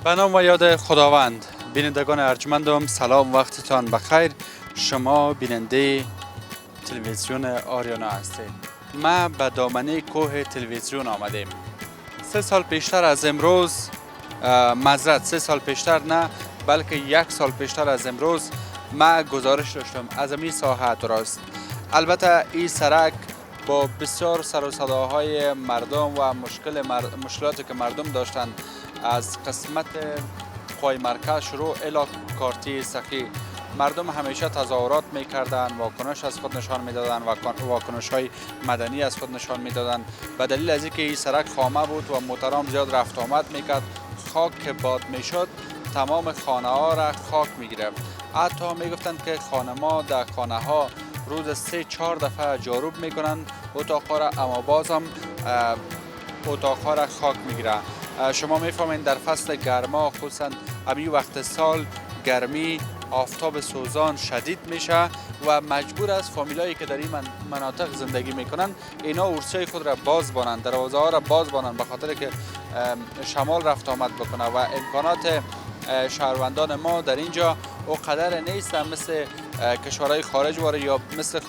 به نام و یاد خداوند. بینندگان ارجمندم سلام، وقتتان بخیر. شما بیننده تلویزیون آریانا هستید. ما به دامنه کوه تلویزیون آمدیم. 3 سال پیشتر از امروز، معذرت 3 سال پیشتر نه بلکه 1 سال پیشتر از امروز ما گزارش داشتم از این ساحه درست. البته این سرک با بسیار سر و صداهای مردم و مشکلاتی که مردم داشتند از قسمت پای مرکز شروع الی کارتی سخی، مردم همیشه تظاهرات میکردند، واکنش از خود نشان میدادند و واکنش های مدنی از خود نشان میدادند. به دلیل از اینکه این سرک خامه بود و موترام زیاد رفت آمد میکرد، خاک که باد میشد تمام خانه ها را خاک میگرفت. حتی میگفتند که خانما در خانه ها روز 3-4 دفعه جاروب میکنن اتاقها را، اما بازم اتاقها را خاک میگیره. شما میفهمین در فصل گرما، خصوصا امی وقت سال گرمی، آفتاب سوزان شدید میشه و مجبور است فامیلایی که در این مناطق زندگی میکنن اینا ورسای خود را باز بانن، دروازه ها را باز بانن، به خاطر که شمال رفت آمد بکنه و امکانات شهروندان ما در اینجا او قدر نیست مثل کشورهای خارج واره یا مثل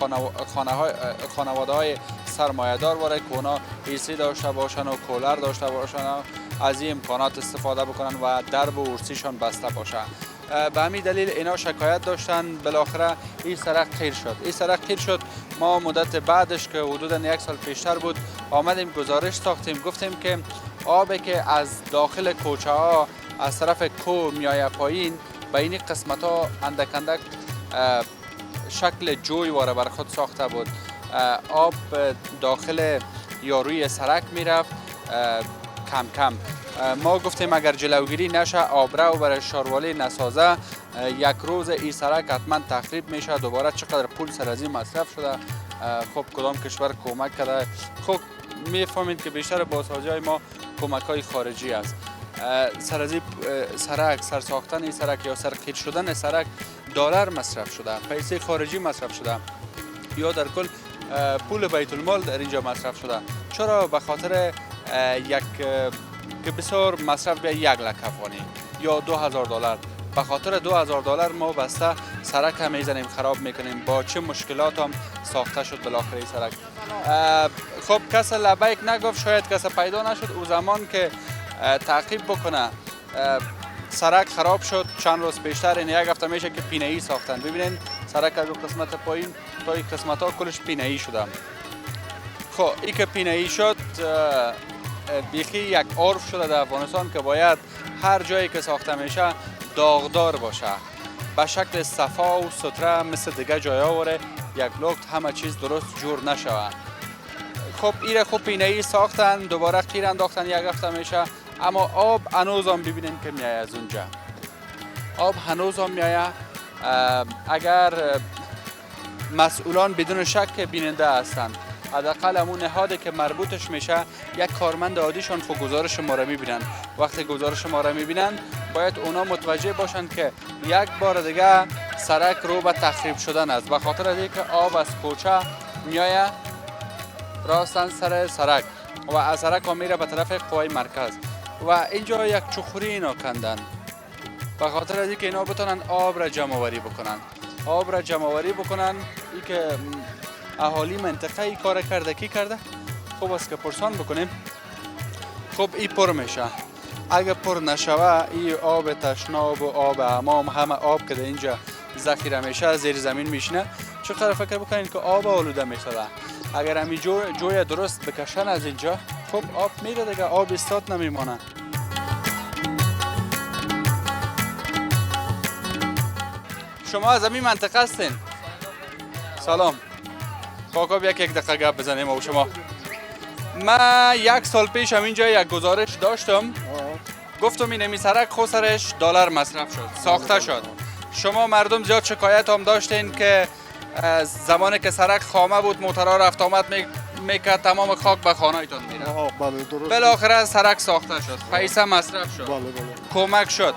خانواده های سرمایه‌دار واره که اونا ایسی داشته باشن و کولر داشته باشن و از این امکانات استفاده بکنن و درب و ورسیشان بسته باشه. به همین دلیل اینا شکایت داشتن. بالاخره این سرک خیر شد. این سرک خیر شد. ما مدت بعدش که حدودا 1 سال پیشتر بود آمدیم گزارش ساختیم، گفتیم که آبی که از داخل کوچه ها از طرف کو میایه پایین به این قسمت ها اندک اندک شکل جوی واره بر خود ساخته بود. آب داخل یا روی سرک میرفت کم کم. ما گفتیم اگر جلوگیری نشه، آبرو برای شاروالی نسازه، یک روز این سرک حتما تخریب میشه. دوباره چقدر پول سر از این مصرف شده، خب کدام کشور کمک کرده. خب میفهمید که بیشتر بازسازی های ما کمک های خارجی است. سر از این سرک، سر ساختن این سرک یا سرخیل شدن سرک دلار مصرف شده، پیسه خارجی مصرف شده یا در کل پول بیت المال در اینجا مصرف شده. چرا؟ به خاطر یک که بسیار مصرف به 1 لک افغانی یا $2000. به خاطر $2000 ما بسته سرک هم میزنیم، خراب میکنیم. با چه مشکلات هم ساخته شد بالاخره این سرک. خب کس لبیک نگفت، شاید کس پیدا نشد او زمان که تعقیب بکنه. سرک خراب شد چند روز پیشتر، این 1 هفته میشه که پینه ای ساختن. ببینین سرک از قسمت پایین تا این قسمت ها کلش پینه ای شده. خب این که پینه ای شد بیخی یک عرف شده در افغانستان که باید هر جایی که ساخته میشه داغدار باشه، به شکل صفا و ستره مثل دیگه جایا وره یک لخت همه چیز درست جور نشوه. خب ایره خوب پینه ای ساختن، دوباره قیر انداختن 1 هفته میشه، اما آب هنوز هم ببینین که میایه از اونجا. آب هنوز هم میایه. اگر مسئولان بدون شک بیننده هستند، حداقل همون نهادی که مربوطش میشه یک کارمند عادیشان خود گزارش ما را میبینن. وقتی گزارش ما را میبینن باید اونا متوجه باشن که یک بار دیگه سرک رو به تخریب شدن است، به خاطر از اینکه آب از کوچه میایه راستن سر سرک و از سرک ها میره به طرف قوای مرکز و اینجا یک چخوری اینا کندن به خاطر از اینکه اینا بتونن آب را جمع آوری بکنن. آب را جمع آوری بکنن. این که اهالی منطقه ای کار کرده، کی کرده؟ خوب است که پرسان بکنیم. خب این پر میشه. اگه پر نشوه این آب تشناب و آب حمام، همه آب که در اینجا ذخیره میشه زیر زمین میشنه. چقدر فکر بکنین که آب آلوده میشده. اگر همی جوی درست بکشن از اینجا، خب آب میره دیگه، آب استاد نمیمانه. شما از همین منطقه هستین؟ سلام. کاکا بیا که 1 دقیقه گپ بزنیم او شما. من 1 سال پیش همینجا یک گزارش داشتم، گفتم این سرک خسرش $1 مصرف شد، ساخته شد. شما مردم زیاد شکایت هم داشتین که زمانی که سرک خامه بود موترها رفت آمد میکرد، تمام خاک به خانه‌تون میره. بله درست. بالاخره سرک ساخته شد، پیسه مصرف شد. بله. کمک شد.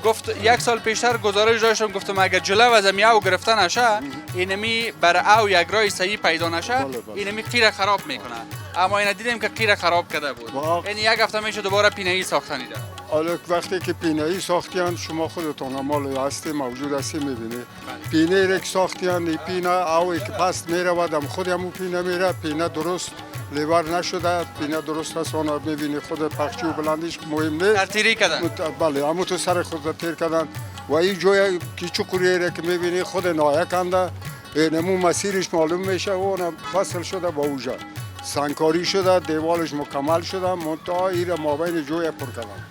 گفت 1 سال پیشتر گزارش داشتم، گفتم اگر جلو از او گرفته نشه، اینمی بر او یک راه صحیح پیدا نشه، اینمی قیر خراب میکنه. اما اینا دیدیم که قیر خراب کرده بود. این یک هفته میشه دوباره پینه‌ای ساختنی ده. حالا وقتی که پینه‌ای ساختیان شما خودتون مال هستی موجود هستی میبینید. پینه را که ساختیان این پینه اوی که پس میره و دم خود همون پینه میره، پینه درست لیور نشده، پینه درست هست آن میبینی خود پخچی و بلندیش مهم نیست. ترتیری کردن. بله همون تو سر خود تیر کردن و این جوی که چقدری را که میبینی خود نایه کنده، نمو مسیرش معلوم میشه و اون فصل شده با اوجا. سنگکاری شده، دیوالش مکمل شده، منتها این را مابین جوی پر کردن.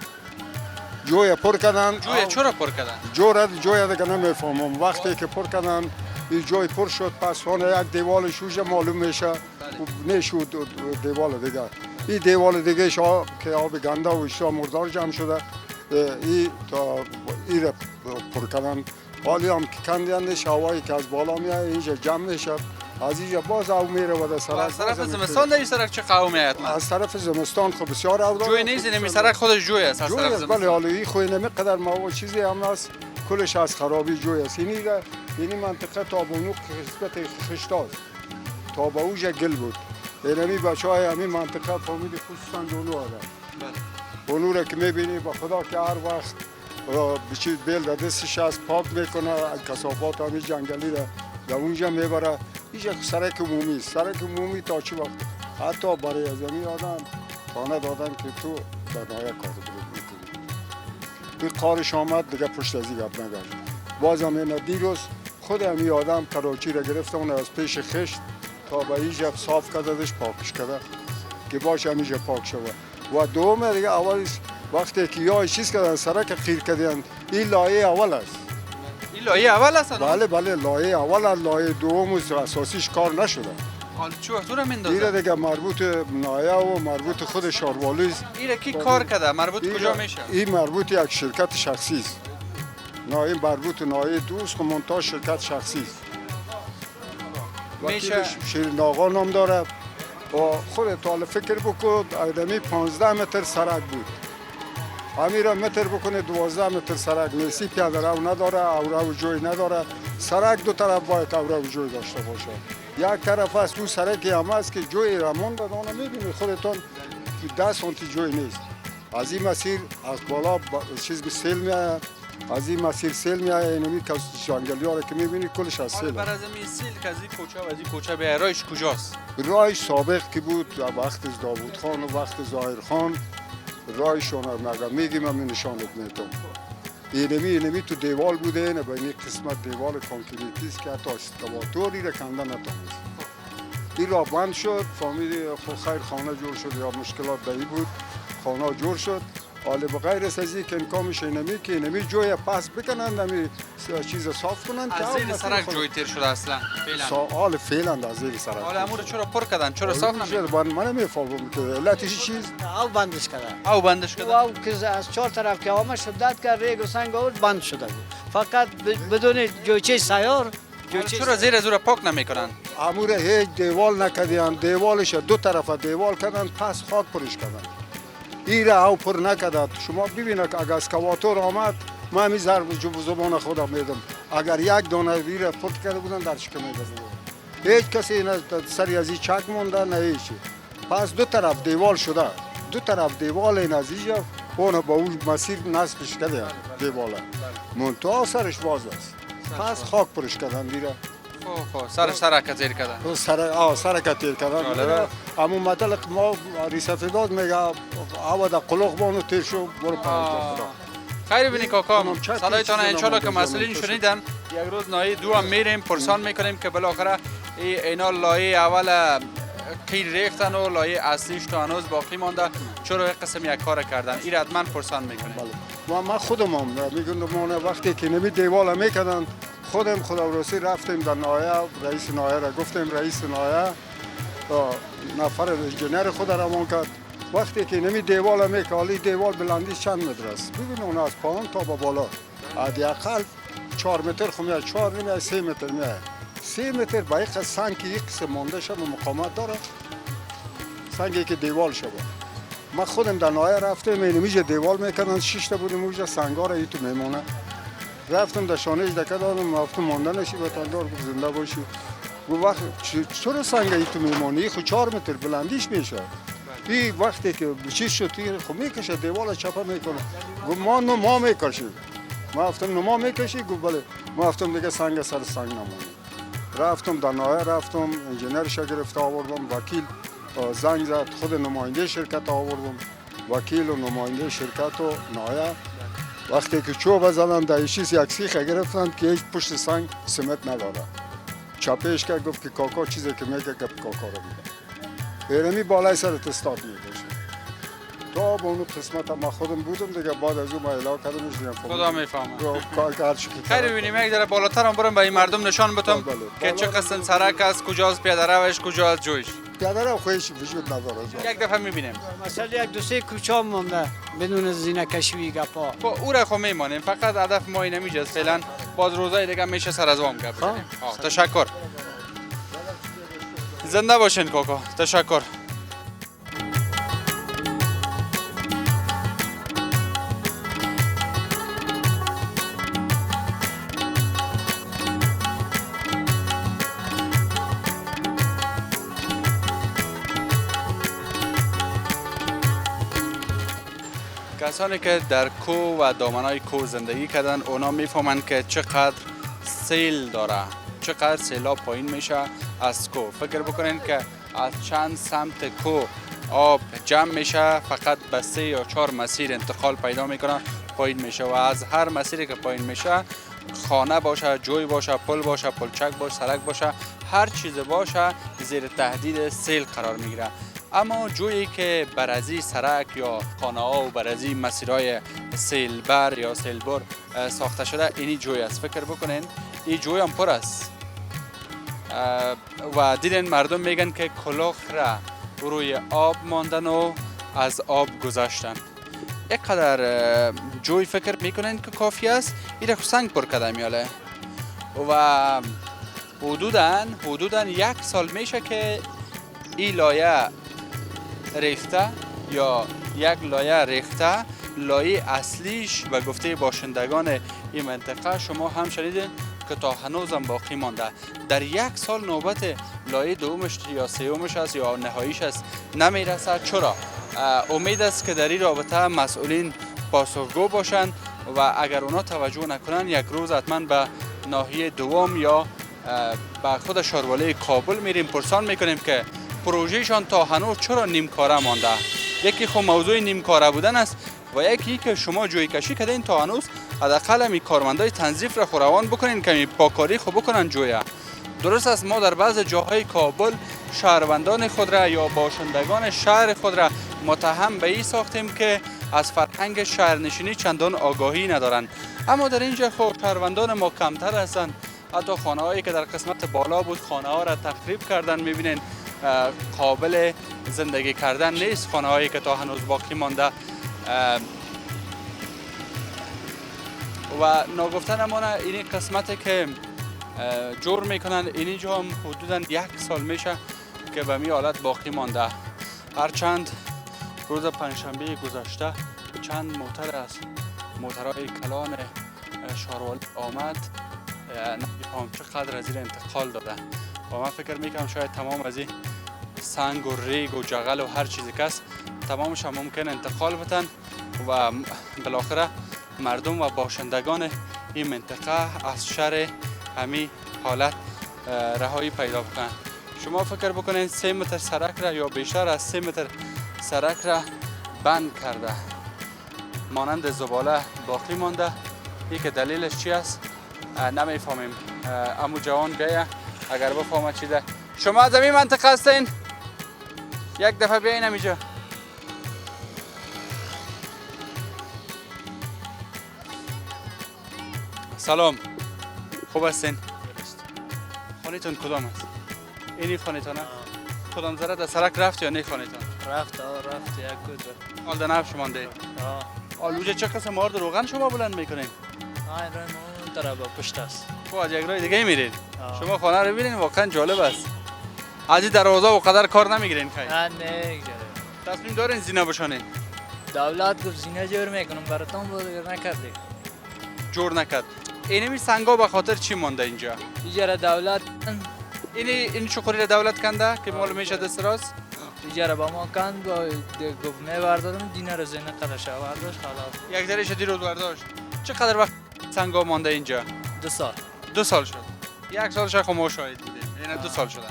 جوی پر کردن. جوی چرا پر کردن؟ جوی دیگه نمیفهمم. وقتی که پر کردن این جوی پر شد پس اون یک دیوالش اوجا معلوم میشه. نشود دیوال دیگه. این دیوال دیگه که آب گنده و اشتها مردار جمع شده، این را پر کردن. حالی هم که کندیانش هوایی که از بالا میاد اینجا جمع میشه. از اینجا باز او میره و در سرک. از طرف زمستان در این سرک چه قومی هست؟ از طرف زمستان خب بسیار او جوی نیست، این سرک خودش جوی است از طرف زمستان. بله حالا این خوی نمیقدر مواد چیزی هم هست، کلش از خرابی جوی است. این منطقه تا به اون قسمت خشتاست، تا به اوجا گل بود. اینمی بچهای همین منطقه فهمیدی خصوصا دونو آدم. بله. اونو را که میبینی با خدا که هر وقت بچید بیل در دستش از پاک میکنه، کثافات همین جنگلی را در اونجا میبره. اینجا سرک عمومی است. سرک عمومی تا چه وقت حتی برای زمین آدم خانه دادن که تو در نهایت کار درست میکنی. این کارش آمد دیگه پشت از این گپ نگشت. باز هم اینا دیروز خود همین آدم کراچی را گرفته اون از پیش خشت تا به اینجا صاف کردش پاکش کرده که باشه همیشه پاک شود. و دوم دیگه اولش وقتی که یا چیز کردن سرک خیر کردن این لایه اول است. این لایه اول است؟ بله لایه اول است. لایه دوم اساسیش کار نشده. حالا چه وقت رو میندازه؟ این دیگه مربوط نایه و مربوط خود شاروالی است. این کی کار کرده؟ مربوط کجا میشه؟ این مربوط یک شرکت شخصی است. این مربوط نایه دوست که منتها شرکت شخصی است. میشه شیرین آقا نام داره و خودت حالا فکر بکن آدمی 15 متر سرک بود. همین متر بکنه 12 متر سرک نیستی پیاده رو نداره، او جوی نداره. سرک دو طرف باید او جوی داشته باشه. یک طرف است اون سرکی هم است که جوی را مونده دانه میبینی خودتون 10 سانتی جوی نیست. از این مسیر از بالا چیز به سیل میاد، از این مسیر سیل میاد. اینمی که جنگلی ها را که میبینی کلش از سیل. برای از این سیل که از این کوچه و از این کوچه به راهش کجاست؟ راهش سابق که بود وقت داوود خان و وقت ظاهر خان راهشون رو میگیم هم نشانت میتونم. اینمی تو دیوال بوده، نه به این قسمت دیوال کانکریتی است که حتی اسکواتوری را کنده نتونست. این راه بند شد، فهمیدی خب خیر خانه جور شد یا مشکلات دایی بود، خانه جور شد. حالا به غیر از این که امکانش اینمی که اینمی جوی پس بکنند، نمی چیز صاف کنند. از زیر سرک جوی تیر شده اصلا فعلا. حالا فعلا از زیر سرک. حالا امور چرا پر کردن؟ چرا صاف نمیکنن؟ من نمیفهمم که علتش چیز. او بندش کردن. او بندش کردن. او که از چهار طرف که آمد شدت کرد ریگ و سنگ آورد بند شده بود. فقط بدون جویچه سیار. چرا زیر زور پاک نمیکنن؟ امور هیچ دیوال نکردن، دیوالش دو طرف دیوال کردن پس خاک پرش کردن. این را او پر نکرد. شما ببینید اگر اسکواتور آمد من همین ضرب زبان خودم میدم. اگر یک دانه ویر پر کرده بودن در شکم میدادن. هیچ کسی این سری از این چک مونده نه هیچی. پس دو طرف دیوال شده. دو طرف دیوال این از اینجا اون با اون مسیر نصبش کرده دیواله. منتها سرش باز است. پس خاک پرش کردن دیره. سرک تیر کردن. سرک تیر کردن. اما مثلا ما ریسفیداد میگه او در قلوق بانو تیر شو برو پاید. خیلی بینی کاکا صدایتان انشالله که مسئولین شنیدن. یک روز نایه دو هم میریم پرسان میکنیم که بالاخره اینا لایه اول قیر ریختن و لایه اصلیش تو هنوز باقی مانده، چرا یک قسم یک کار کردن؟ این حتما پرسان میکنیم. من خودم هم میگم وقتی که نمی دیوال میکردن خودم خداوراسی رفتیم در نایه، رئیس نایه را گفتیم رئیس نایه نفر انجینر خود را کرد. وقتی که نمی دیوال میکالی دیوال بلندی چند متر است؟ ببین اون از پایین تا به بالا حداقل 4 متر خو میاد، 4 نمیاد 3 متر میاد. 3 متر با یک سنگ که یک قسم مانده شد و مقاومت داره، سنگی که دیوال شد. ما خودم در نایه رفتیم اینمیجا دیوال میکردن 6 تا بودیم اونجا سنگا را تو میمونه. رفتم در شانهش دکه دادم رفتم مانده نشی وطندار زنده باشی. گو وقت چطور سنگ ای تو میمانی خود 4 متر بلندیش میشه این وقتی که چیز شد خب میکشه دیوال چپه میکنه گو ما نما میکشیم ما افتم نما میکشی گو بله ما افتم دیگه سنگ سر سنگ نمونی رفتم در نایه رفتم انجینرش گرفته آوردم وکیل زنگ زد خود نماینده شرکت آوردم وکیل و نماینده شرکت و نایه وقتی که چوب زدن در ایشیز یک سیخ گرفتن که هیچ پشت سنگ سمت نداره چپش که گفت که کاکا چیزی که میگه گفت کاکا رو میگه ایرمی بالای سر تستاد میگه تا با اونو قسمت ما خودم بودم دیگه بعد از اون ما اعلام کردمش دیگه خدا میفهمه کار که هر چی که خیلی ببینیم یک ذره بالاتر هم برم به این مردم نشان بدم که چه قسم سرک است کجاست پیاده روش کجاست جویش پیاده رو خودش وجود نداره یک دفعه میبینیم مثلا یک دو سه کوچه مونده بدون زینه کشوی گپا خب او را خب میمانیم فقط هدف ما این نمیجاست فعلا باز روزای دیگه میشه سر از وام گپ بزنیم تشکر زنده باشین کاکا تشکر کسانی که در کوه و دامنای کوه زندگی کردن اونا میفهمند که چقدر سیل داره چقدر سیلاب پایین میشه از کوه فکر بکنین که از چند سمت کوه آب جمع میشه فقط به 3 یا 4 مسیر انتقال پیدا میکنه پایین میشه و از هر مسیری که پایین میشه خانه باشه جوی باشه پل باشه پلچک باشه سرک باشه هر چیز باشه زیر تهدید سیل قرار میگیره اما جویی که برازی سرک یا خانه ها و برازی مسیرهای سیلبر یا سیلبر ساخته شده اینی جوی است فکر بکنین این جوی هم پر است و دیدن مردم میگن که کلوخ را روی آب ماندن و از آب گذاشتن یک قدر جوی فکر میکنین که کافی است این را سنگ پر کرده میاله و حدوداً 1 سال میشه که این لایه ریخته یا یک لایه ریخته لایه اصلیش به گفته باشندگان این منطقه شما هم شنیدین که تا هنوزم باقی مانده در 1 سال نوبت لایه دومش یا سومش است یا نهاییش است نمیرسه چرا امید است که در این رابطه مسئولین پاسخگو باشند و اگر اونا توجه نکنن یک روز حتما به ناحیه دوم یا به خود شارواله کابل میریم پرسان میکنیم که پروژهشان تا هنوز چرا نیمکاره مانده یکی خب موضوع نیمکاره بودن است و یکی که شما جوی کشی کردین تا هنوز حداقل می کارمندای تنظیف را روان بکنین که پاکاری خوب بکنن جویا درست است ما در بعض جاهای کابل شهروندان خود را یا باشندگان شهر خود را متهم به این ساختیم که از فرهنگ شهرنشینی چندان آگاهی ندارند اما در اینجا خب شهروندان ما کمتر هستند حتی خانه هایی که در قسمت بالا بود خانه ها را تخریب کردن میبینین قابل زندگی کردن نیست خانه هایی که تا هنوز باقی مانده و ناگفتن امانه این قسمت که جور میکنن اینجا هم حدودا 1 سال میشه که به می حالت باقی مانده هرچند روز پنجشنبه گذشته چند موتر از موترهای کلان شارواله آمد نمیفهم چقدر از این انتقال داده و من فکر میکنم شاید تمام از این سنگ و ریگ و جغل و هر چیزی که است تمامش هم ممکن انتقال بتن و بالاخره مردم و باشندگان این منطقه از شر همین حالت رهایی پیدا بکنن شما فکر بکنید 3 متر سرک را یا بیشتر از 3 متر سرک را بند کرده مانند زباله باقی مانده این که دلیلش چی است نمیفهمیم امو جوان بیایه اگر بفهمه چیزه شما از این منطقه هستین یک دفعه بیاین اینجا سلام خوب هستین خانه‌تون کدام است اینی خانه‌تونه کدام ذره در سرک رفت یا نه خانه‌تون رفت یک گود حال در نفش مانده آلوجه چه قسم مارد روغن شما بلند میکنین این رای ما اون طرف پشت است خب از یک راه دیگه میرین شما خانه رو ببینین واقعا جالب است از این دروازه و قدر کار نمیگیرین خیلی نه تصمیم دارین زینه بشانین دولت گفت زینه جور میکنم براتون بود نکردی جور نکرد اینمی سنگا به خاطر چی مانده اینجا اینجا دولت این چقدر دولت کنده که معلوم میشه دست راست؟ دیگه با ما کند با گفت بردارم دینه رو زینه قدرش برداشت خلاص. یک درش دیروز برداشت. چقدر وقت سنگا مانده اینجا؟ 2 سال. 2 سال شد. 1 سالش خو ما شاهد دیدیم. یعنی 2 سال شده.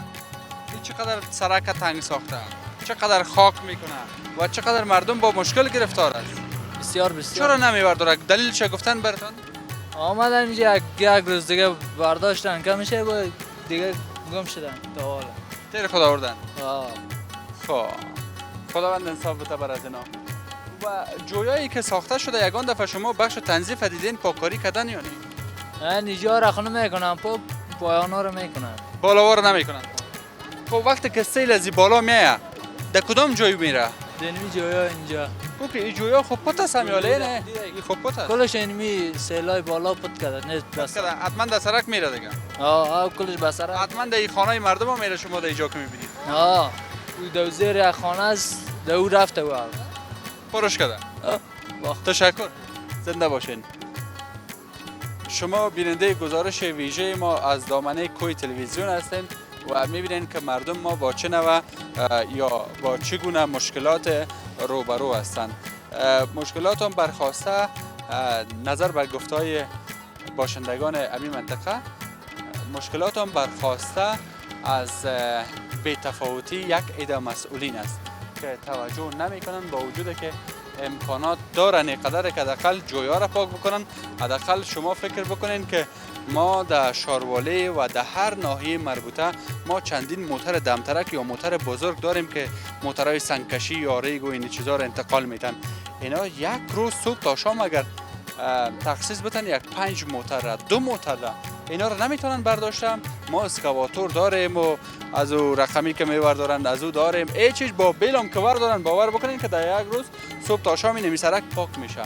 این چقدر سرک تنگ ساخته، چقدر خاک میکنه و چقدر مردم با مشکل گرفتار است. بسیار چرا نمیبرداره؟ دلیل چه گفتن براتون؟ آمدن اینجا یک روز دیگه برداشتن که میشه با دیگه گم شدن تا حالا. تیر خدا آوردن. آه. خب خداوند انصاف بده بر از اینا. و جویایی که ساخته شده یگان دفعه شما بخش تنظیف دیدین پاککاری کردن یا نه؟ اینجا را خونه میکنن پایانا رو میکنن. بالاوا رو نمیکنن. خب وقتی که سیل از بالا میایه در کدام جای میره؟ دنمی جویا اینجا. اوکی این جویا خب پت است همیاله نه؟ این خب پت است. کلش اینمی سیلای بالا پت کرده نه بس. حتما در سرک میره دیگه. کلش بسره. حتما در این خانه مردم هم میره شما در اینجا که میبینید. او دو زیر خانه است دو رفته و پرش کرده. تشکر. زنده باشین. شما بیننده گزارش ویژه ما از دامنه کوه تلویزیون هستین و میبینین که مردم ما با چه نوع یا با چگونه مشکلات روبرو هستند. مشکلات هم برخواسته نظر بر گفتهای باشندگان امی منطقه، مشکلات هم برخواسته از بی‌تفاوتی یک عده مسئولین است که توجه نمیکنن با وجود که امکانات دارن قدر که حداقل جویا را پاک بکنن. حداقل شما فکر بکنین که ما در شارواله و در هر ناحیه مربوطه ما چندین موتر دمترک یا موتر بزرگ داریم که موترهای سنگکشی یا ریگ و این چیزا را انتقال میتن. اینا یک روز صبح تا شام اگر تخصیص بتن یک 5 موتر را 2 موتر را اینا رو نمیتونن برداشتن. ما اسکواتور داریم و از او رقمی که میبردارند از او داریم. ای چیز با بیلم که بردارن باور بکنین که در یک روز صبح تا شام این سرک پاک میشه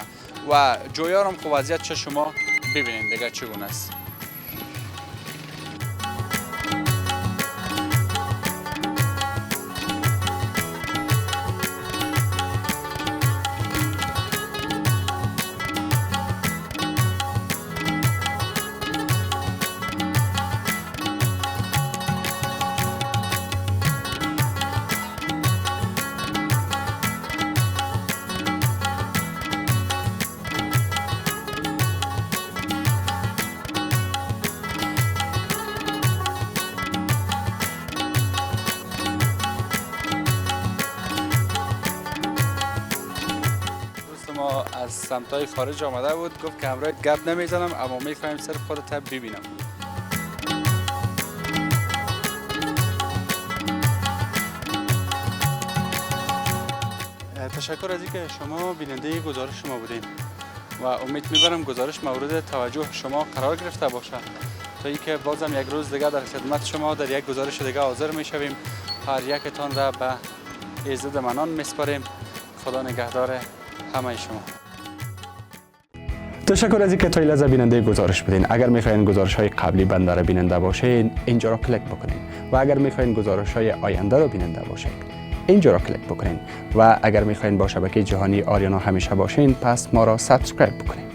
و جویا هم خب وضعیت چه شما ببینید دیگه چگونه است. ما از سمتای خارج آمده بود گفت که همراه گپ نمیزنم اما میخوایم صرف خودت ببینم. تشکر از اینکه شما بیننده گزارش ما بودین و امید میبرم گزارش مورد توجه شما قرار گرفته باشه تا اینکه بازم یک روز دیگه در خدمت شما در یک گزارش دیگه حاضر میشویم. هر یکتان را به عزت منان میسپاریم. خدا نگهدار همه شما. تشکر از اینکه تا این لحظه بیننده گزارش بودین. اگر میخواین گزارش های قبلی بنده را بیننده باشین اینجا را کلیک بکنین و اگر میخواین گزارش های آینده را بیننده باشین اینجا را کلیک بکنین و اگر میخواین با شبکه جهانی آریانا همیشه باشین پس ما را سابسکرایب بکنین.